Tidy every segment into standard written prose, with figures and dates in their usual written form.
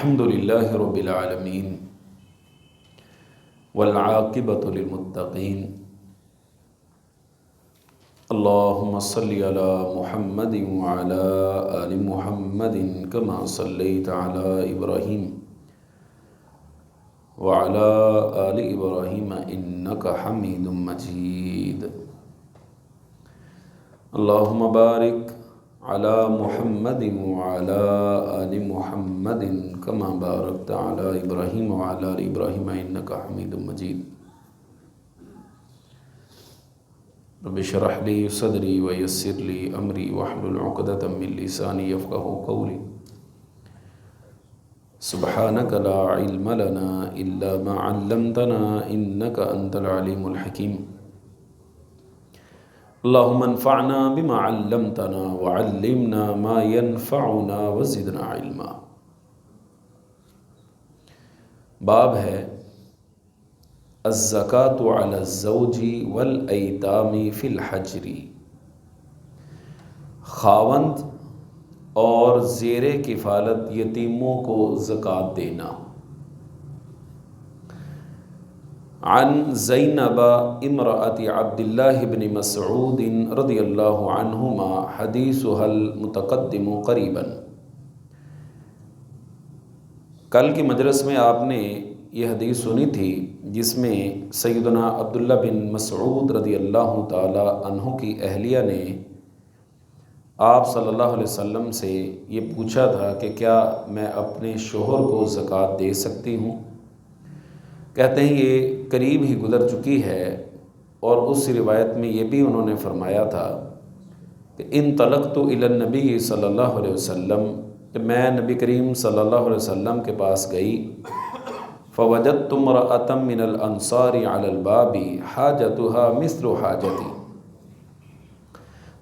الحمد لله رب العالمين والعاقبة للمتقين اللهم صل على محمد وعلى آل محمد كما صليت على إبراهيم وعلى آل إبراهيم إنك حميد مجيد اللهم بارك على محمد وعلى آل محمد كما باركت على إبراهيم وعلى آل إبراهيم إنك حميد مجيد رب اشرح لي صدري ويسر لي أمري واحلل عقدة من لساني يفقهوا قولي سبحانك لا علم لنا إلا ما علمتنا إنك أنت العليم الحكيم اللهم انفعنا بما علمتنا وعلمنا ما ينفعنا وزدنا علما۔ باب ہے الزکاۃ علی الزوج والایتام فی الحجر، خاوند اور زیر کفالت یتیموں کو زکوٰۃ دینا۔ عن زینب امرأۃ عبد اللہ بن مسعود رضی اللہ عنہما حدیثها المتقدم قریبا۔ کل کی مجلس میں آپ نے یہ حدیث سنی تھی جس میں سیدنا عبداللہ بن مسعود رضی اللہ تعالی عنہ کی اہلیہ نے آپ صلی اللہ علیہ وسلم سے یہ پوچھا تھا کہ کیا میں اپنے شوہر کو زکوٰۃ دے سکتی ہوں؟ کہتے ہیں یہ قریب ہی گزر چکی ہے، اور اس روایت میں یہ بھی انہوں نے فرمایا تھا کہ انطلقت الی النبی صلی اللہ علیہ وسلم، کہ میں نبی کریم صلی اللہ علیہ وسلم کے پاس گئی، فوجدت امرأۃ من الانصار علی الباب حاجتها مثل حاجتی،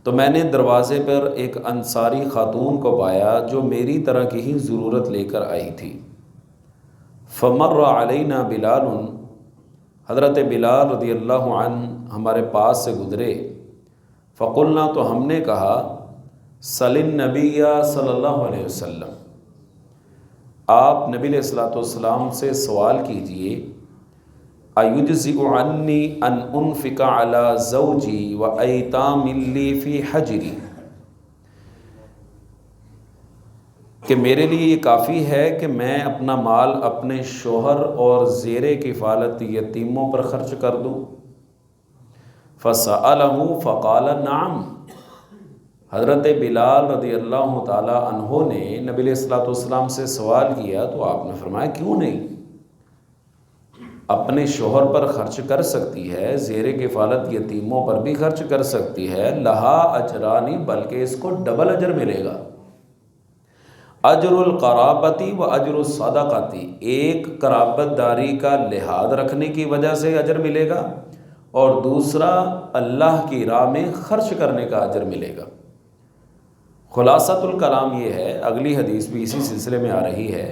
تو میں نے دروازے پر ایک انصاری خاتون کو پایا جو میری طرح کی ہی ضرورت لے کر آئی تھی۔ فمر علینا بلال، حضرت بلال رضی اللہ عنہ ہمارے پاس سے گزرے، فقلنا، تو ہم نے کہا، صلی النبی صلی اللہ علیہ وسلم، آپ نبی علیہ الصلوۃ والسلام سے سوال کیجئے، ایجزئ عنی ان انفق علی زوجی و ایتام لی فی حجری، کہ میرے لیے یہ کافی ہے کہ میں اپنا مال اپنے شوہر اور زیر کفالت یتیموں پر خرچ کر دوں؟ فسألہ فقال نعم، حضرت بلال رضی اللہ تعالی عنہ نے نبی علیہ الصلوۃ والسلام سے سوال کیا تو آپ نے فرمایا کیوں نہیں، اپنے شوہر پر خرچ کر سکتی ہے، زیر کفالت یتیموں پر بھی خرچ کر سکتی ہے، لہا اجرانی، بلکہ اس کو ڈبل اجر ملے گا، اجر القرابتی و اجر الصدقاتی، ایک قرابت داری کا لحاظ رکھنے کی وجہ سے اجر ملے گا، اور دوسرا اللہ کی راہ میں خرچ کرنے کا اجر ملے گا۔ خلاصۃ الکلام یہ ہے، اگلی حدیث بھی اسی سلسلے میں آ رہی ہے،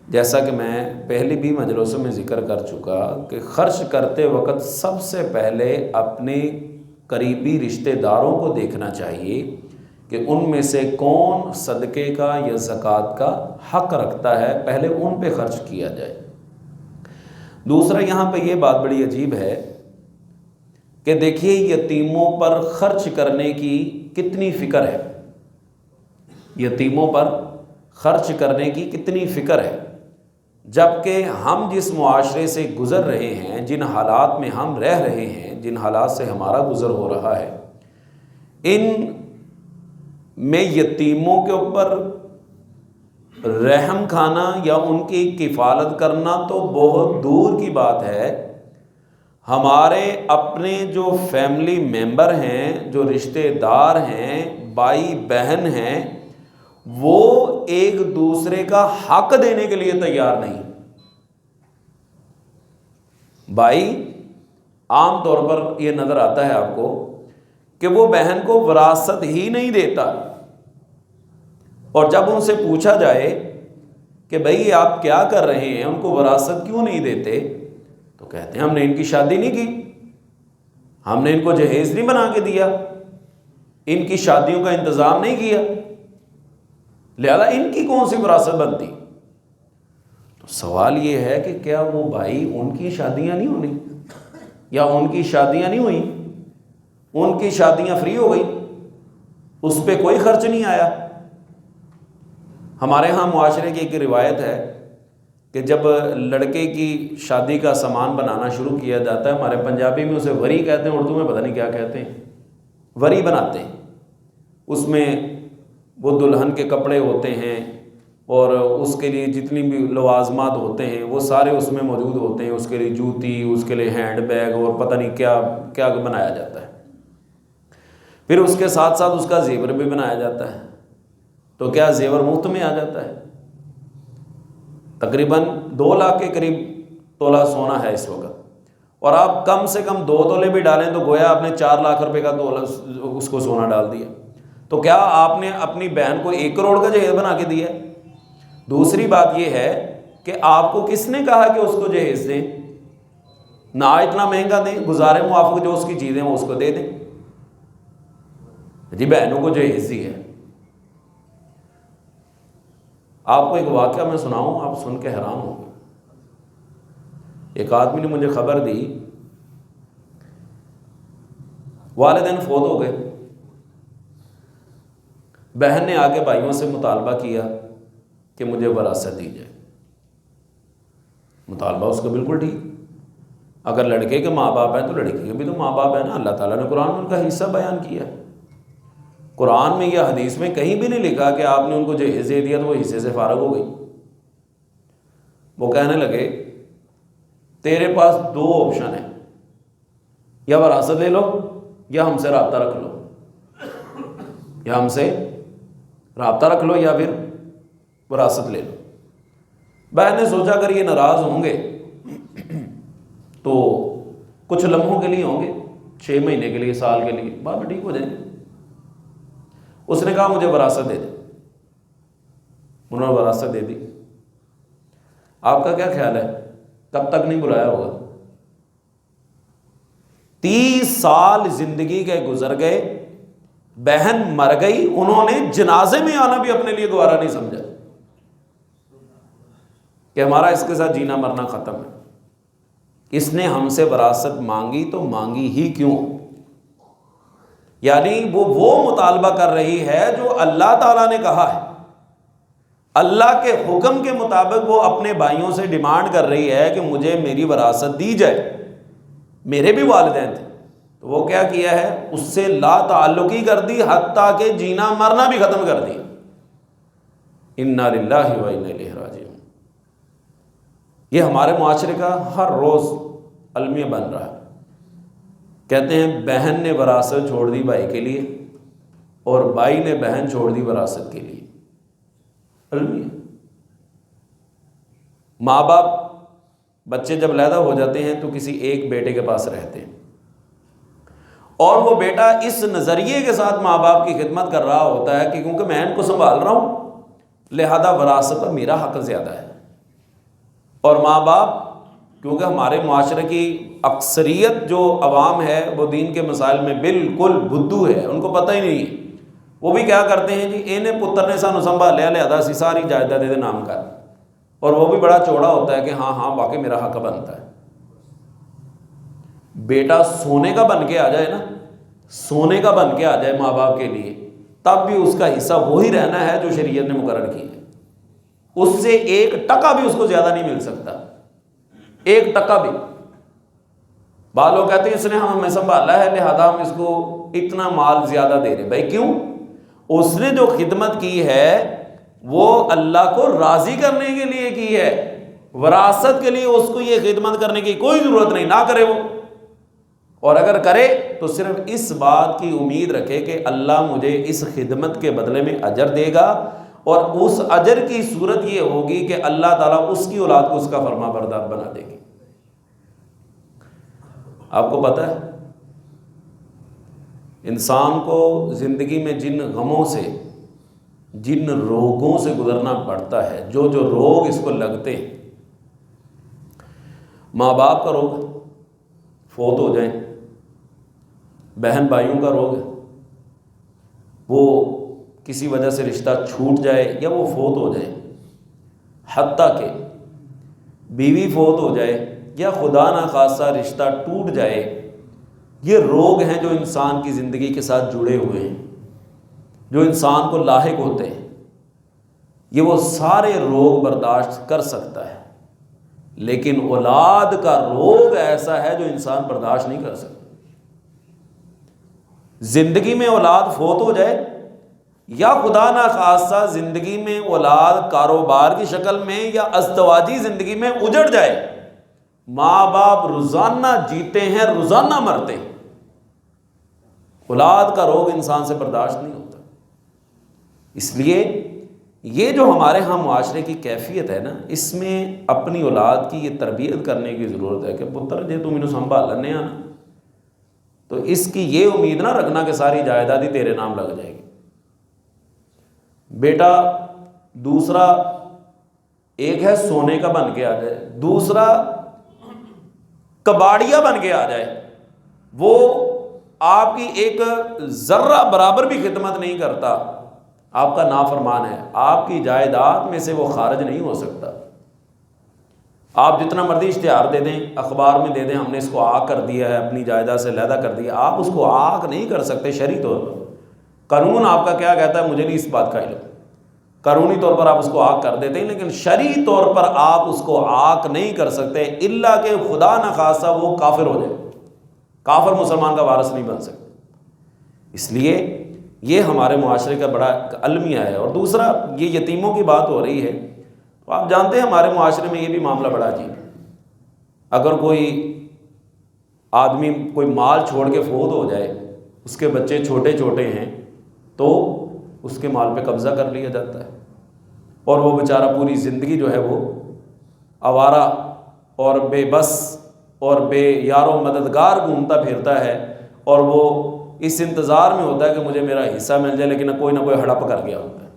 جیسا کہ میں پہلی بھی مجلسوں میں ذکر کر چکا کہ خرچ کرتے وقت سب سے پہلے اپنے قریبی رشتہ داروں کو دیکھنا چاہیے کہ ان میں سے کون صدقے کا یا زکوٰۃ کا حق رکھتا ہے، پہلے ان پہ خرچ کیا جائے۔ دوسرا یہاں پہ یہ بات بڑی عجیب ہے کہ دیکھیے یتیموں پر خرچ کرنے کی کتنی فکر ہے، یتیموں پر خرچ کرنے کی کتنی فکر ہے، جبکہ ہم جس معاشرے سے گزر رہے ہیں، جن حالات میں ہم رہ رہے ہیں، جن حالات سے ہمارا گزر ہو رہا ہے، ان میں یتیموں کے اوپر رحم کھانا یا ان کی کفالت کرنا تو بہت دور کی بات ہے، ہمارے اپنے جو فیملی ممبر ہیں، جو رشتہ دار ہیں، بھائی بہن ہیں، وہ ایک دوسرے کا حق دینے کے لیے تیار نہیں۔ بھائی عام طور پر یہ نظر آتا ہے آپ کو کہ وہ بہن کو وراثت ہی نہیں دیتا، اور جب ان سے پوچھا جائے کہ بھئی آپ کیا کر رہے ہیں، ان کو وراثت کیوں نہیں دیتے، تو کہتے ہیں ہم نے ان کی شادی نہیں کی، ہم نے ان کو جہیز نہیں بنا کے دیا، ان کی شادیوں کا انتظام نہیں کیا، لہذا ان کی کون سی وراثت بنتی۔ تو سوال یہ ہے کہ کیا وہ بھائی ان کی شادیاں نہیں ہونی، یا ان کی شادیاں نہیں ہوئیں، ان کی شادیاں فری ہو گئی، اس پہ کوئی خرچ نہیں آیا؟ ہمارے ہاں معاشرے کی ایک روایت ہے کہ جب لڑکے کی شادی کا سامان بنانا شروع کیا جاتا ہے، ہمارے پنجابی میں اسے وری کہتے ہیں، اردو میں پتہ نہیں کیا کہتے ہیں، وری بناتے ہیں، اس میں وہ دلہن کے کپڑے ہوتے ہیں اور اس کے لیے جتنی بھی لوازمات ہوتے ہیں وہ سارے اس میں موجود ہوتے ہیں، اس کے لیے جوتی، اس کے لیے ہینڈ بیگ اور پتہ نہیں کیا کیا بنایا جاتا ہے، پھر اس کے ساتھ ساتھ اس کا زیور بھی بنایا جاتا ہے۔ تو کیا زیور مفت میں آ جاتا ہے؟ تقریباً 2 لاکھ کے قریب تولہ سونا ہے اس وقت، اور آپ کم سے کم 2 تولے بھی ڈالیں تو گویا آپ نے 4 لاکھ روپے کا تولہ اس کو سونا ڈال دیا۔ تو کیا آپ نے اپنی بہن کو 1 کروڑ کا جہیز بنا کے دیا ہے؟ دوسری بات یہ ہے کہ آپ کو کس نے کہا کہ اس کو جہیز دیں؟ نہ اتنا مہنگا دیں، گزارے موافق جو اس کی چیزیں وہ اس کو دے دیں۔ جی بہنوں کو جہیز دی ہے۔ آپ کو ایک واقعہ میں سناؤں، آپ سن کے حیران ہوں گے۔ ایک آدمی نے مجھے خبر دی، والدین فوت ہو گئے، بہن نے آگے بھائیوں سے مطالبہ کیا کہ مجھے وراثت دی جائے۔ مطالبہ اس کا بالکل ٹھیک، اگر لڑکے کے ماں باپ ہیں تو لڑکی کے بھی تو ماں باپ ہیں نا۔ اللہ تعالیٰ نے قرآن میں ان کا حصہ بیان کیا ہے، قرآن میں یا حدیث میں کہیں بھی نہیں لکھا کہ آپ نے ان کو جہیز دے دیا تو وہ حصے سے فارغ ہو گئی۔ وہ کہنے لگے تیرے پاس 2 آپشن ہیں، یا وراثت لے لو یا ہم سے رابطہ رکھ لو، یا ہم سے رابطہ رکھ لو یا پھر وراثت لے لو۔ بہن نے سوچا اگر یہ ناراض ہوں گے تو کچھ لمحوں کے لیے ہوں گے، 6 مہینے کے لیے، سال کے لیے، بعد میں ٹھیک ہو جائیں گے۔ اس نے کہا مجھے وراثت دے دے۔ انہوں نے وراثت دے دی۔ آپ کا کیا خیال ہے کب تک نہیں بلایا ہوگا؟ 30 سال زندگی کے گزر گئے، بہن مر گئی، انہوں نے جنازے میں آنا بھی اپنے لیے گوارا نہیں سمجھا کہ ہمارا اس کے ساتھ جینا مرنا ختم ہے۔ اس نے ہم سے وراثت مانگی تو مانگی ہی کیوں؟ یعنی وہ مطالبہ کر رہی ہے جو اللہ تعالیٰ نے کہا ہے، اللہ کے حکم کے مطابق وہ اپنے بھائیوں سے ڈیمانڈ کر رہی ہے کہ مجھے میری وراثت دی جائے۔ میرے بھی والدین تھے، تو وہ کیا کیا ہے، اس سے لا تعلقی کر دی، حتیٰ کہ جینا مرنا بھی ختم کر دیا۔ انا للہ و انا الیہ راجعون۔ یہ ہمارے معاشرے کا ہر روز المیہ بن رہا ہے۔ کہتے ہیں بہن نے وراثت چھوڑ دی بھائی کے لیے، اور بھائی نے بہن چھوڑ دی وراثت کے لیے۔ المیہ۔ ماں باپ بچے جب لیدہ ہو جاتے ہیں تو کسی ایک بیٹے کے پاس رہتے ہیں، اور وہ بیٹا اس نظریے کے ساتھ ماں باپ کی خدمت کر رہا ہوتا ہے کہ کیونکہ میں ان کو سنبھال رہا ہوں لہذا وراثت پر میرا حق زیادہ ہے۔ اور ماں باپ، کیونکہ ہمارے معاشرے کی اکثریت جو عوام ہے وہ دین کے مسائل میں بالکل بدھو ہے، ان کو پتہ ہی نہیں ہے۔ وہ بھی کیا کرتے ہیں جی انہیں پتر نے سانو سنبھالیا لہذا اسی ساری جائیداد دے نام کر، اور وہ بھی بڑا چوڑا ہوتا ہے کہ ہاں ہاں واقعی میرا حق بنتا ہے۔ بیٹا سونے کا بن کے آ جائے نا، سونے کا بن کے آ جائے ماں باپ کے لیے، تب بھی اس کا حصہ وہی رہنا ہے جو شریعت نے مقرر کی ہے۔ اس سے 1 ٹکا بھی اس کو زیادہ نہیں مل سکتا، 1 ٹکا بھی۔ بعض لوگ کہتے ہیں اس نے ہمیں سنبھالا ہے لہذا ہم اس کو اتنا مال زیادہ دے رہے۔ بھائی کیوں؟ اس نے جو خدمت کی ہے وہ اللہ کو راضی کرنے کے لیے کی ہے، وراثت کے لیے اس کو یہ خدمت کرنے کی کوئی ضرورت نہیں، نہ کرے وہ، اور اگر کرے تو صرف اس بات کی امید رکھے کہ اللہ مجھے اس خدمت کے بدلے میں اجر دے گا، اور اس اجر کی صورت یہ ہوگی کہ اللہ تعالیٰ اس کی اولاد کو اس کا فرما بردار بنا دے گی۔ آپ کو پتہ ہے انسان کو زندگی میں جن غموں سے، جن روگوں سے گزرنا پڑتا ہے، جو روگ اس کو لگتے ہیں، ماں باپ کا روگ فوت ہو جائیں، بہن بھائیوں کا روگ ہے، وہ کسی وجہ سے رشتہ چھوٹ جائے یا وہ فوت ہو جائیں، حتیٰ کہ بیوی فوت ہو جائے یا خدا نہ خواستہ رشتہ ٹوٹ جائے، یہ روگ ہیں جو انسان کی زندگی کے ساتھ جڑے ہوئے ہیں، جو انسان کو لاحق ہوتے ہیں۔ یہ وہ سارے روگ برداشت کر سکتا ہے، لیکن اولاد کا روگ ایسا ہے جو انسان برداشت نہیں کر سکتا۔ زندگی میں اولاد فوت ہو جائے یا خدا نہ خواستہ زندگی میں اولاد کاروبار کی شکل میں یا ازدواجی زندگی میں اجڑ جائے، ماں باپ روزانہ جیتے ہیں روزانہ مرتے ہیں، اولاد کا روگ انسان سے برداشت نہیں ہوتا۔ اس لیے یہ جو ہمارے ہاں معاشرے کی کیفیت ہے نا، اس میں اپنی اولاد کی یہ تربیت کرنے کی ضرورت ہے کہ پتر جے تم انہوں سنبھالنے آنا تو اس کی یہ امید نہ رکھنا کہ ساری جائیداد ہی تیرے نام لگ جائے گی۔ بیٹا دوسرا ایک ہے سونے کا بن کے آ جائے، دوسرا کباڑیا بن کے آ جائے، وہ آپ کی ایک ذرہ برابر بھی خدمت نہیں کرتا، آپ کا نافرمان ہے، آپ کی جائیداد میں سے وہ خارج نہیں ہو سکتا۔ آپ جتنا مرضی اشتہار دے دیں، اخبار میں دے دیں ہم نے اس کو آگ کر دیا ہے، اپنی جائیداد سے علیحدہ کر دیا، آپ اس کو آگ نہیں کر سکتے شرعی طور پر۔ قانون آپ کا کیا کہتا ہے مجھے نہیں اس بات کا علم، قانونی طور پر آپ اس کو آگ کر دیتے ہیں، لیکن شرعی طور پر آپ اس کو آگ نہیں کر سکتے الا کہ خدا نہ خواستہ وہ کافر ہو جائے، کافر مسلمان کا وارث نہیں بن سکتا۔ اس لیے یہ ہمارے معاشرے کا بڑا المیہ ہے۔ اور دوسرا یہ یتیموں کی بات ہو رہی ہے، تو آپ جانتے ہیں ہمارے معاشرے میں یہ بھی معاملہ بڑا عجیب ہے۔ اگر کوئی آدمی کوئی مال چھوڑ کے فوت ہو جائے، اس کے بچے چھوٹے چھوٹے ہیں، تو اس کے مال پہ قبضہ کر لیا جاتا ہے، اور وہ بیچارہ پوری زندگی جو ہے وہ آوارہ اور بے بس اور بے یار و مددگار گھومتا پھرتا ہے، اور وہ اس انتظار میں ہوتا ہے کہ مجھے میرا حصہ مل جائے، لیکن کوئی نہ کوئی ہڑپ کر گیا ہوتا ہے۔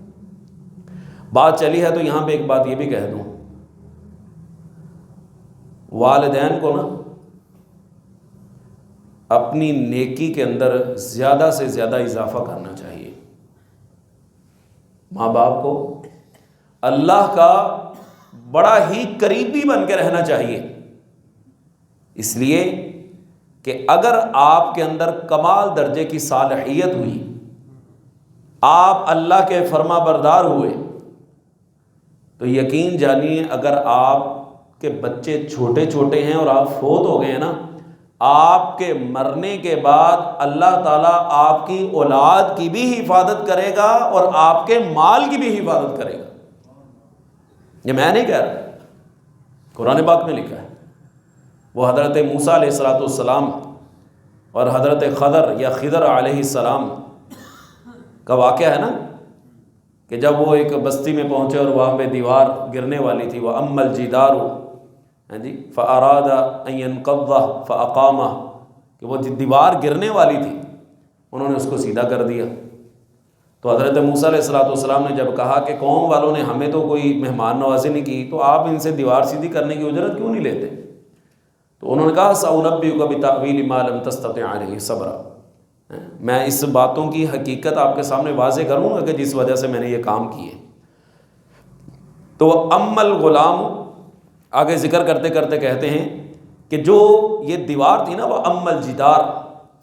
بات چلی ہے تو یہاں پہ ایک بات یہ بھی کہہ دوں، والدین کو نا اپنی نیکی کے اندر زیادہ سے زیادہ اضافہ کرنا چاہیے۔ ماں باپ کو اللہ کا بڑا ہی قریبی بن کے رہنا چاہیے، اس لیے کہ اگر آپ کے اندر کمال درجے کی صالحیت ہوئی، آپ اللہ کے فرما بردار ہوئے، تو یقین جانیے اگر آپ کے بچے چھوٹے چھوٹے ہیں اور آپ فوت ہو گئے ہیں نا، آپ کے مرنے کے بعد اللہ تعالیٰ آپ کی اولاد کی بھی حفاظت کرے گا اور آپ کے مال کی بھی حفاظت کرے گا۔ یہ میں نہیں کہہ رہا، قرآن پاک میں لکھا ہے۔ وہ حضرت موسیٰ علیہ السلام اور حضرت خضر یا خضر علیہ السلام کا واقعہ ہے نا، کہ جب وہ ایک بستی میں پہنچے اور وہاں پہ دیوار گرنے والی تھی، وہ اما الجدار فاراد ان ينقضه فاقامه، کہ وہ دیوار گرنے والی تھی، انہوں نے اس کو سیدھا کر دیا۔ تو حضرت موسیٰ علیہ السلام نے جب کہا کہ قوم والوں نے ہمیں تو کوئی مہمان نوازی نہیں کی، تو آپ ان سے دیوار سیدھی کرنے کی اجرت کیوں نہیں لیتے؟ تو انہوں نے کہا سأنبئک بتأویل ما لم تستطع علیہ صبرا، میں اس باتوں کی حقیقت آپ کے سامنے واضح کروں گا کہ جس وجہ سے میں نے یہ کام کیے۔ تو اما الغلام آگے ذکر کرتے کرتے کہتے ہیں کہ جو یہ دیوار تھی نا، وہ اما الجدار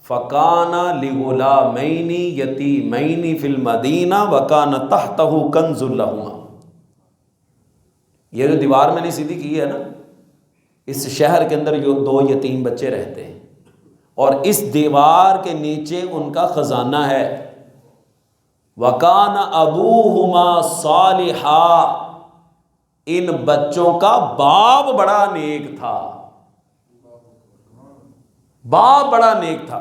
فکان لغلامین یتیمین فی المدینہ وکان تحتہ کنز لہما، یہ جو دیوار میں نے سیدھی کی ہے نا، اس شہر کے اندر جو 2 یتیم بچے رہتے ہیں، اور اس دیوار کے نیچے ان کا خزانہ ہے۔ وَكَانَ أَبُوهُمَا صَالِحًا، ان بچوں کا باپ بڑا نیک تھا، باپ بڑا نیک تھا۔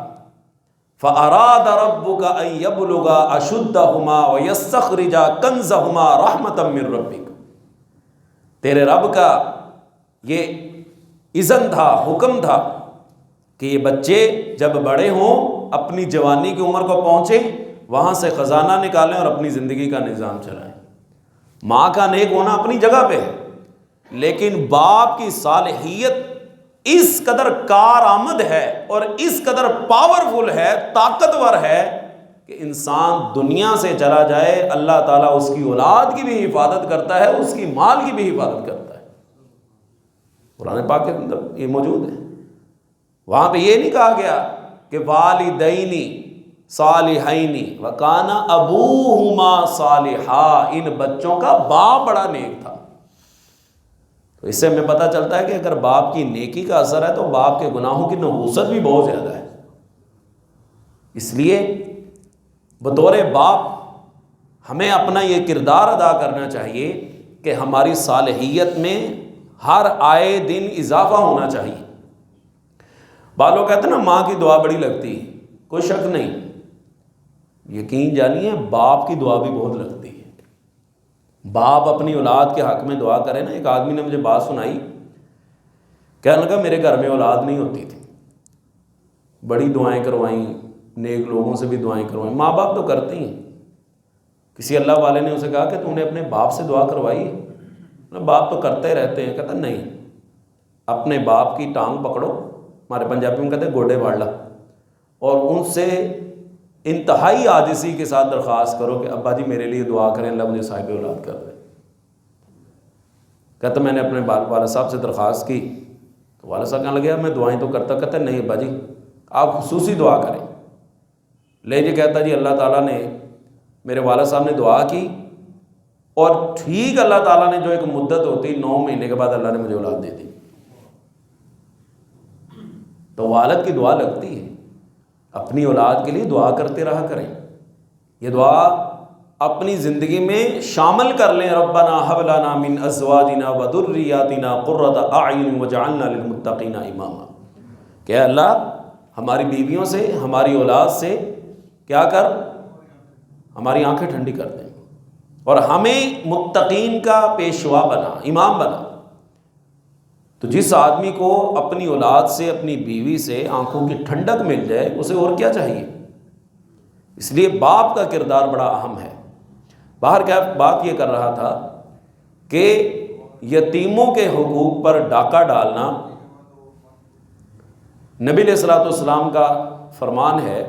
فَأَرَادَ رَبُّكَ أَن يَبْلُغَا أَشُدَّهُمَا وَيَسْتَخْرِجَا كَنزَهُمَا رَحْمَةً مِّن رَبِّكَ، تیرے رب کا یہ اذن تھا، حکم تھا کہ یہ بچے جب بڑے ہوں، اپنی جوانی کی عمر کو پہنچیں، وہاں سے خزانہ نکالیں اور اپنی زندگی کا نظام چلائیں۔ ماں کا نیک ہونا اپنی جگہ پہ ہے، لیکن باپ کی صالحیت اس قدر کارآمد ہے اور اس قدر پاورفل ہے، طاقتور ہے، کہ انسان دنیا سے چلا جائے اللہ تعالیٰ اس کی اولاد کی بھی حفاظت کرتا ہے، اس کی مال کی بھی حفاظت کرتا ہے۔ قرآن پاک کے اندر یہ موجود ہے. وہاں پہ یہ نہیں کہا گیا کہ والدینی صالحینی وکان ابوہما صالحا، ان بچوں کا باپ بڑا نیک تھا. تو اس سے ہمیں پتہ چلتا ہے کہ اگر باپ کی نیکی کا اثر ہے تو باپ کے گناہوں کی نحوست بھی بہت زیادہ ہے. اس لیے بطور باپ ہمیں اپنا یہ کردار ادا کرنا چاہیے کہ ہماری صالحیت میں ہر آئے دن اضافہ ہونا چاہیے. بعض لوگ کہتے ہیں نا ماں کی دعا بڑی لگتی ہے، کوئی شک نہیں، یقین جانیے باپ کی دعا بھی بہت لگتی ہے. باپ اپنی اولاد کے حق میں دعا کرے نا. ایک آدمی نے مجھے بات سنائی، کہنے لگا میرے گھر میں اولاد نہیں ہوتی تھی، بڑی دعائیں کروائیں، نیک لوگوں سے بھی دعائیں کروائیں، ماں باپ تو کرتے ہیں. کسی اللہ والے نے اسے کہا کہ تم نے اپنے باپ سے دعا کروائی؟ باپ تو کرتے رہتے ہیں. کہتا نہیں، اپنے باپ کی ٹانگ پکڑو، ہمارے پنجابی میں کہتے ہیں گوڈے واڑ لا، اور ان سے انتہائی عاجزی کے ساتھ درخواست کرو کہ ابا جی میرے لیے دعا کریں، اللہ مجھے صاحب اولاد کر دے. کہتا میں نے اپنے والد صاحب سے درخواست کی تو والد صاحب کہنے لگے میں دعائیں تو کرتا. کہتا نہیں ابا جی آپ خصوصی دعا کریں. لے جی کہتا جی اللہ تعالیٰ نے، میرے والد صاحب نے دعا کی اور ٹھیک اللہ تعالیٰ نے جو ایک مدت ہوتی 9 مہینے کے بعد اللہ نے مجھے اولاد دے دی. تو والد کی دعا لگتی ہے. اپنی اولاد کے لیے دعا کرتے رہا کریں. یہ دعا اپنی زندگی میں شامل کر لیں. ربنا هب لنا من ازواجنا وذرياتنا قرة اعین واجعلنا للمتقین اماما. کہ اللہ ہماری بیویوں سے، ہماری اولاد سے کیا کر، ہماری آنکھیں ٹھنڈی کر دیں اور ہمیں متقین کا پیشوا بنا، امام بنا. تو جس آدمی کو اپنی اولاد سے، اپنی بیوی سے آنکھوں کی ٹھنڈک مل جائے اسے اور کیا چاہیے. اس لیے باپ کا کردار بڑا اہم ہے. باہر کیا بات یہ کر رہا تھا کہ یتیموں کے حقوق پر ڈاکہ ڈالنا نبی علیہ الصلوۃ والسلام کا فرمان ہے،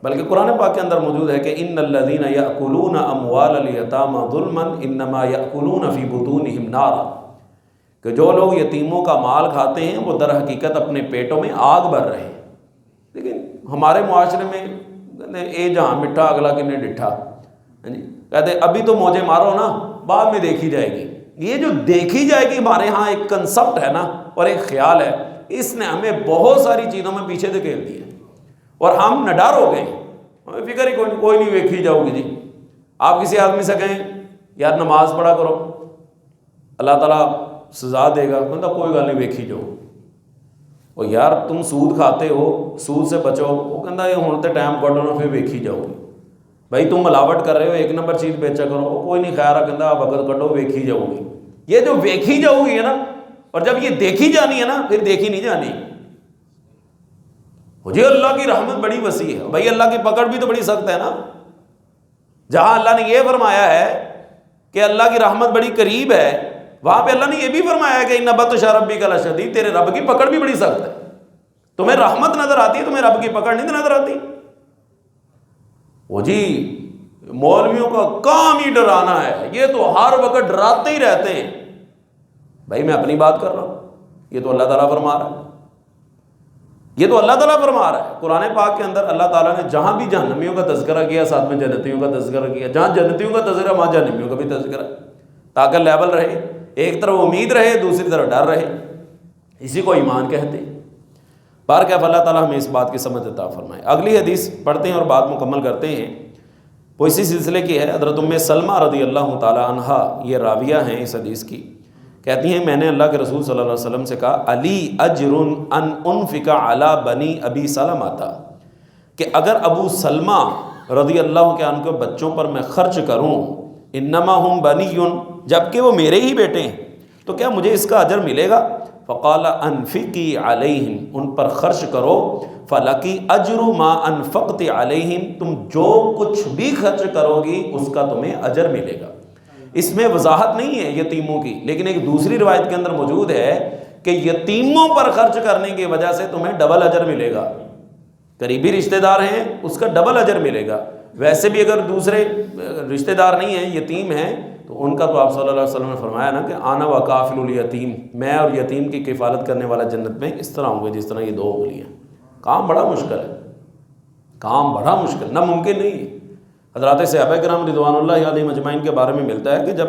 بلکہ قرآن پاک کے اندر موجود ہے کہ ان الذین یأکلون اموال الیتامی ظلما انما یأکلون فی بطونہم نارا، کہ جو لوگ یتیموں کا مال کھاتے ہیں وہ در حقیقت اپنے پیٹوں میں آگ بھر رہے ہیں. لیکن ہمارے معاشرے میں اے جہاں مٹھا اگلا کنے ڈٹھا، کہتے ابھی تو موجے مارو نا، بعد میں دیکھی جائے گی. یہ جو دیکھی جائے گی ہمارے ہاں ایک کنسپٹ ہے نا اور ایک خیال ہے، اس نے ہمیں بہت ساری چیزوں میں پیچھے دھکیل دیا اور ہم نڈر ہو گئے. ہمیں فکر ہی کوئی نہیں ویکھی جاؤ گی. جی آپ کسی آدمی سے کہیں یار نماز پڑھا کرو اللہ تعالیٰ سزا دے گا، بندہ کوئی گل نہیں ویکھی جاؤ. اور یار تم سود کھاتے ہو، سود سے بچو، وہ کہتا یہ ہوں تو ٹائم کڈو نا پھر ویکھی جاؤ گی. بھائی تم ملاوٹ کر رہے ہو، 1 نمبر چیز بیچا کرو، وہ کوئی نہیں خیر کہتا وقت کڈو ویکھی جاؤ گی. یہ جو ویکھی جاؤ گی ہے نا، اور جب یہ دیکھی جانی ہے نا پھر دیکھی نہیں جانی. جی اللہ کی رحمت بڑی وسیع ہے، بھائی اللہ کی پکڑ بھی تو بڑی سخت ہے نا. جہاں اللہ نے یہ فرمایا ہے کہ اللہ کی رحمت بڑی قریب ہے، وہاں پہ اللہ نے یہ بھی فرمایا ہے کہ ان بطش ربک لشدید، تیرے رب کی پکڑ بھی بڑی سخت ہے. تمہیں رحمت نظر آتی ہے، تمہیں رب کی پکڑ نہیں نظر آتی. وہ جی مولویوں کا کام ہی ڈرانا ہے، یہ تو ہر وقت ڈراتے ہی رہتے ہیں. بھائی میں اپنی بات کر رہا ہوں، یہ تو اللہ تعالیٰ فرما رہا ہے، یہ تو اللہ تعالیٰ فرما رہا ہے. قرآن پاک کے اندر اللہ تعالیٰ نے جہاں بھی جہنمیوں کا تذکرہ کیا ساتھ میں جنتیوں کا تذکرہ کیا. جہاں جنتیوں کا تذکرہ وہاں جہنمیوں کا بھی تذکرہ، تاکہ لیول رہے، ایک طرف امید رہے دوسری طرف ڈر رہے. اسی کو ایمان کہتے ہیں. بہرکیف اللہ تعالیٰ ہمیں اس بات کی سمجھ عطا فرمائے. اگلی حدیث پڑھتے ہیں اور بات مکمل کرتے ہیں. وہ اسی سلسلے کی ہے. حضرت ام سلمہ رضی اللہ تعالیٰ عنہا یہ راویہ ہیں اس حدیث کی، کہتی ہیں میں نے اللہ کے رسول صلی اللہ علیہ وسلم سے کہا علی اجر ان انفق علی بنی ابی سلمہ، کہ اگر ابو سلمہ رضی اللہ کے عنہ کے بچوں پر میں خرچ کروں، انما ہم بنی، جبکہ وہ میرے ہی بیٹے ہیں، تو کیا مجھے اس کا اجر ملے گا؟ فقال انفقی علیہم، ان پر خرچ کرو، فلکی اجر ما انفقت علیہم، تم جو کچھ بھی خرچ کرو گی اس کا تمہیں اجر ملے گا. اس میں وضاحت نہیں ہے یتیموں کی، لیکن ایک دوسری روایت کے اندر موجود ہے کہ یتیموں پر خرچ کرنے کی وجہ سے تمہیں ڈبل اجر ملے گا. قریبی رشتہ دار ہیں اس کا ڈبل اجر ملے گا. ویسے بھی اگر دوسرے رشتہ دار نہیں ہیں، یتیم ہیں، تو ان کا تو آپ صلی اللہ علیہ وسلم نے فرمایا نا کہ آنا و کافل الیتیم، میں اور یتیم کی کفالت کرنے والا جنت میں اس طرح ہوں گے جس طرح یہ دو انگلیاں۔ کام بڑا مشکل ہے، کام بڑا مشکل، ناممکن نہیں ہے۔ حضرات صحابہ کرام رضوان اللہ علیہم اجمعین کے بارے میں ملتا ہے کہ جب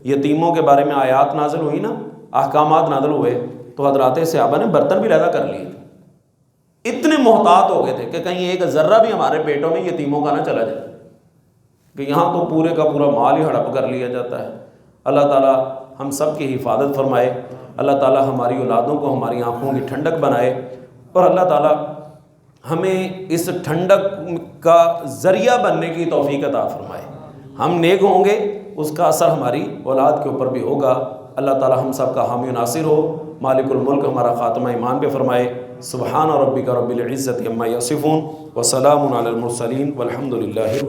یتیموں کے بارے میں آیات نازل ہوئی نا، احکامات نازل ہوئے، تو حضرات صحابہ نے برتن بھی علیحدہ کر لیے تھے، اتنے محتاط ہو گئے تھے کہ کہیں ایک ذرہ بھی ہمارے پیٹوں میں یتیموں کا نہ چلا جائے، کہ یہاں تو پورے کا پورا مال ہی ہڑپ کر لیا جاتا ہے۔ اللہ تعالیٰ ہم سب کی حفاظت فرمائے، اللہ تعالیٰ ہماری اولادوں کو ہماری آنکھوں کی ٹھنڈک بنائے، اور اللہ تعالیٰ ہمیں اس ٹھنڈک کا ذریعہ بننے کی توفیق عطا فرمائے۔ ہم نیک ہوں گے، اس کا اثر ہماری اولاد کے اوپر بھی ہوگا۔ اللہ تعالیٰ ہم سب کا حامی و ناصر ہو، مالک الملک ہمارا خاتمہ ایمان پہ فرمائے۔ سبحان ربک رب العزت عما یصفون وسلام علی المرسلین والحمد للہ۔